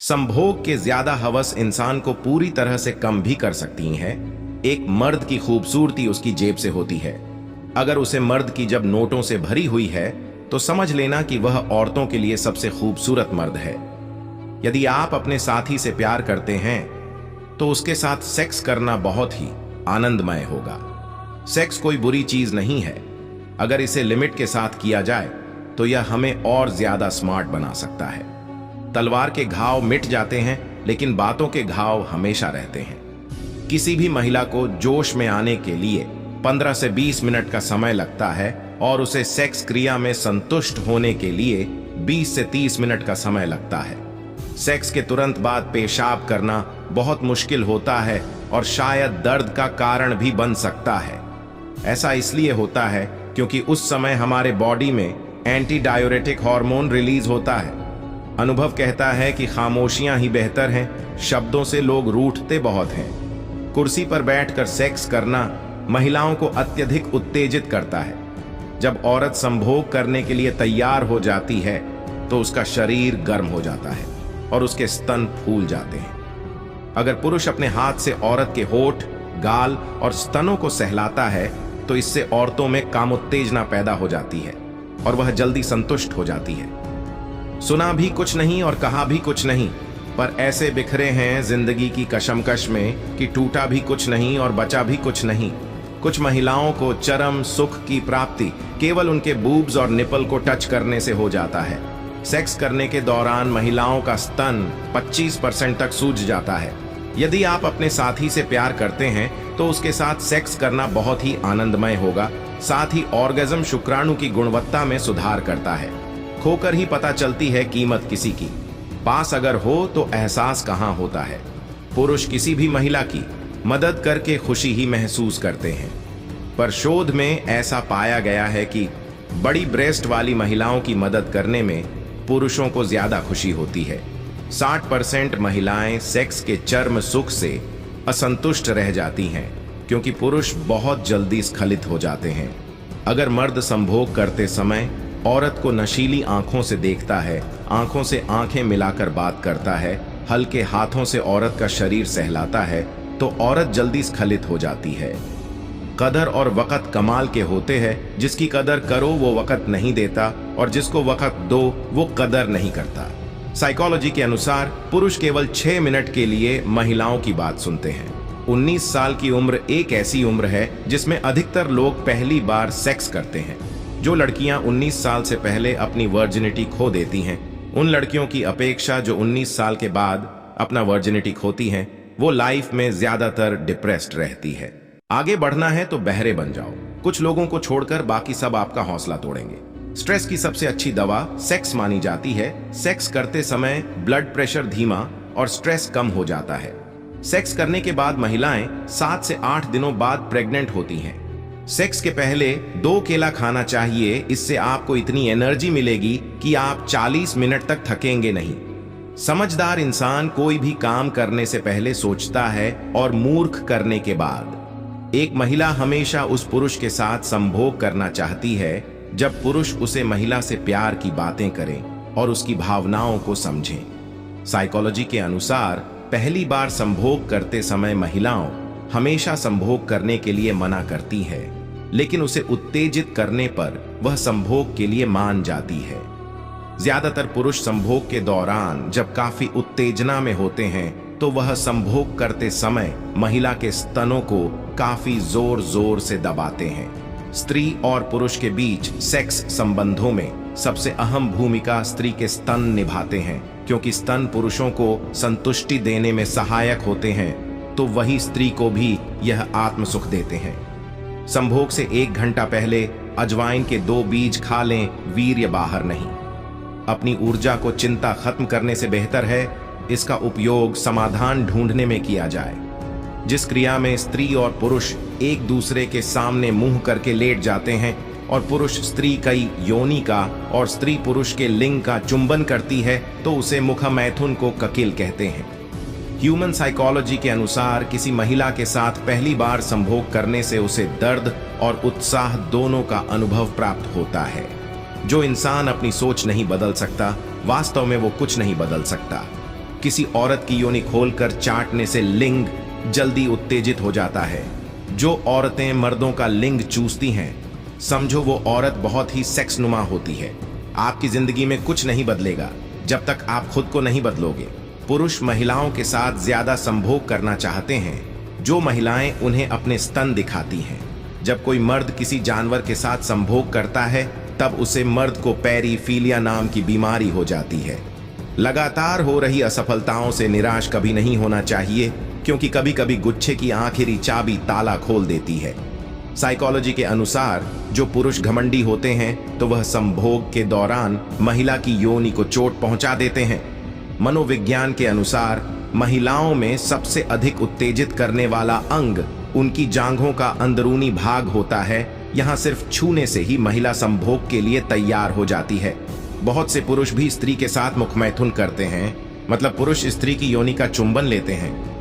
संभोग के ज्यादा हवस इंसान को पूरी तरह से कम भी कर सकती है। एक मर्द की खूबसूरती उसकी जेब से होती है। अगर उसे मर्द की जब नोटों से भरी हुई है तो समझ लेना कि वह औरतों के लिए सबसे खूबसूरत मर्द है। यदि आप अपने साथी से प्यार करते हैं तो उसके साथ सेक्स करना बहुत ही आनंदमय होगा। सेक्स कोई बुरी चीज नहीं है। अगर इसे लिमिट के साथ किया जाए तो यह हमें और ज्यादा स्मार्ट बना सकता है। तलवार के घाव मिट जाते हैं लेकिन बातों के घाव हमेशा रहते हैं। किसी भी महिला को जोश में आने के लिए 15 से 20 मिनट का समय लगता है और उसे सेक्स क्रिया में संतुष्ट होने के लिए 20 से 30 मिनट का समय लगता है। सेक्स के तुरंत बाद पेशाब करना बहुत मुश्किल होता है और शायद दर्द का कारण भी बन सकता है। ऐसा इसलिए होता है क्योंकि उस समय हमारे बॉडी में एंटी डायूरेटिक हार्मोन रिलीज होता है। अनुभव कहता है कि खामोशियां ही बेहतर हैं, शब्दों से लोग रूठते बहुत हैं। कुर्सी पर बैठकर सेक्स करना महिलाओं को अत्यधिक उत्तेजित करता है। जब औरत संभोग करने के लिए तैयार हो जाती है तो उसका शरीर गर्म हो जाता है और उसके स्तन फूल जाते हैं। अगर पुरुष अपने हाथ से औरत के होठ, गाल और स्तनों को सहलाता है तो इससे औरतों में कामोत्तेजना पैदा हो जाती है और वह जल्दी संतुष्ट हो जाती है। सुना भी कुछ नहीं और कहा भी कुछ नहीं, पर ऐसे बिखरे हैं जिंदगी की कशमकश में कि टूटा भी कुछ नहीं और बचा भी कुछ नहीं। कुछ महिलाओं को चरम सुख की प्राप्ति केवल उनके बूब्स और निपल को टच करने से हो जाता है। सेक्स करने के दौरान महिलाओं का स्तन 25% तक सूज जाता है। यदि आप अपने साथी से प्यार करते हैं तो उसके साथ सेक्स करना बहुत ही आनंदमय होगा। साथ ही ऑर्गेज्म शुक्राणु की गुणवत्ता में सुधार करता है। खोकर ही पता चलती है कीमत किसी की, पास अगर हो तो एहसास कहां होता है। पुरुष किसी भी महिला की मदद करके खुशी ही महसूस करते हैं, पर शोध में ऐसा पाया गया है कि बड़ी ब्रेस्ट वाली महिलाओं की मदद करने में पुरुषों को ज्यादा खुशी होती है। 60% महिलाएं सेक्स के चर्म सुख से असंतुष्ट रह जाती हैं क्योंकि पुरुष बहुत जल्दी स्खलित हो जाते हैं। अगर मर्द संभोग करते समय औरत को नशीली आंखों से देखता है, आंखों से आंखें मिलाकर बात करता है, हल्के हाथों से औरत का शरीर सहलाता है तो औरत जल्दी स्खलित हो जाती है। कदर और वक़्त कमाल के होते हैं। जिसकी कदर करो वो वक़्त नहीं देता और जिसको वक़्त दो वो कदर नहीं करता। साइकोलॉजी के अनुसार पुरुष केवल 6 मिनट के लिए महिलाओं की बात सुनते हैं। 19 साल की उम्र एक ऐसी उम्र है जिसमें अधिकतर लोग पहली बार सेक्स करते हैं। जो लड़कियां 19 साल से पहले अपनी वर्जिनिटी खो देती हैं, उन लड़कियों की अपेक्षा जो 19 साल के बाद अपना वर्जिनिटी खोती हैं, वो लाइफ में ज्यादातर डिप्रेस्ड रहती है। आगे बढ़ना है तो बहरे बन जाओ। कुछ लोगों को छोड़कर बाकी सब आपका हौसला तोड़ेंगे। स्ट्रेस की सबसे अच्छी दवा सेक्स मानी जाती है। सेक्स करते समय ब्लड प्रेशर धीमा और स्ट्रेस कम हो जाता है। सेक्स करने के बाद महिलाएं 7 से 8 दिनों बाद प्रेग्नेंट होती हैं। सेक्स के पहले 2 केला खाना चाहिए। इससे आपको इतनी एनर्जी मिलेगी कि आप 40 मिनट तक थकेंगे नहीं। समझदार इंसान कोई भी काम करने से पहले सोचता है और मूर्ख करने के बाद। एक महिला हमेशा उस पुरुष के साथ संभोग करना चाहती है जब पुरुष उसे महिला से प्यार की बातें करें और उसकी भावनाओं को समझें। साइकोलॉजी के अनुसार पहली बार संभोग करते समय महिलाओं हमेशा संभोग करने के लिए मना करती है, लेकिन उसे उत्तेजित करने पर वह संभोग के लिए मान जाती है। ज्यादातर पुरुष संभोग के दौरान जब काफी उत्तेजना में होते हैं तो वह संभोग करते समय महिला के स्तनों को काफी जोर जोर से दबाते हैं। स्त्री और पुरुष के बीच सेक्स संबंधों में सबसे अहम भूमिका स्त्री के स्तन निभाते हैं, क्योंकि स्तन पुरुषों को संतुष्टि देने में सहायक होते हैं तो वही स्त्री को भी यह आत्म सुख देते हैं। संभोग से 1 घंटा पहले अजवाइन के 2 बीज खा लें, वीर्य बाहर नहीं। अपनी ऊर्जा को चिंता खत्म करने से बेहतर है इसका उपयोग समाधान ढूंढने में किया जाए। जिस क्रिया में स्त्री और पुरुष एक दूसरे के सामने मुंह करके लेट जाते हैं और पुरुष स्त्री कई योनि का और स्त्री पुरुष के लिंग का चुंबन करती है तो उसे मुखमैथुन को ककिल कहते हैं। ह्यूमन साइकोलॉजी के अनुसार किसी महिला के साथ पहली बार संभोग करने से उसे दर्द और उत्साह दोनों का अनुभव प्राप्त होता है। जो इंसान अपनी सोच नहीं बदल सकता, वास्तव में वो कुछ नहीं बदल सकता। किसी औरत की योनि खोलकर चाटने से लिंग जल्दी उत्तेजित हो जाता है। जो औरतें मर्दों का लिंग चूसती हैं, समझो वो औरत बहुत ही सेक्स नुमा होती है। आपकी जिंदगी में कुछ नहीं बदलेगा जब तक आप खुद को नहीं बदलोगे। पुरुष महिलाओं के साथ ज्यादा संभोग करना चाहते हैं। जो महिलाएं उन्हें अपने स्तन दिखाती हैं। जब कोई मर्द किसी जानवर के साथ संभोग करता है, तब उसे मर्द को पैरीफीलिया नाम की बीमारी हो जाती है। लगातार हो रही असफलताओं से निराश कभी नहीं होना चाहिए, क्योंकि कभी कभी गुच्छे की आखिरी चाबी ताला खोल देती है। साइकोलॉजी के अनुसार जो पुरुष घमंडी होते हैं तो वह संभोग के दौरान महिला की योनि को चोट पहुंचा देते हैं। मनोविज्ञान के अनुसार महिलाओं में सबसे अधिक उत्तेजित करने वाला अंग उनकी जांघों का अंदरूनी भाग होता है। यहाँ सिर्फ छूने से ही महिला संभोग के लिए तैयार हो जाती है। बहुत से पुरुष भी स्त्री के साथ मुखमैथुन करते हैं, मतलब पुरुष स्त्री की योनि का चुंबन लेते हैं।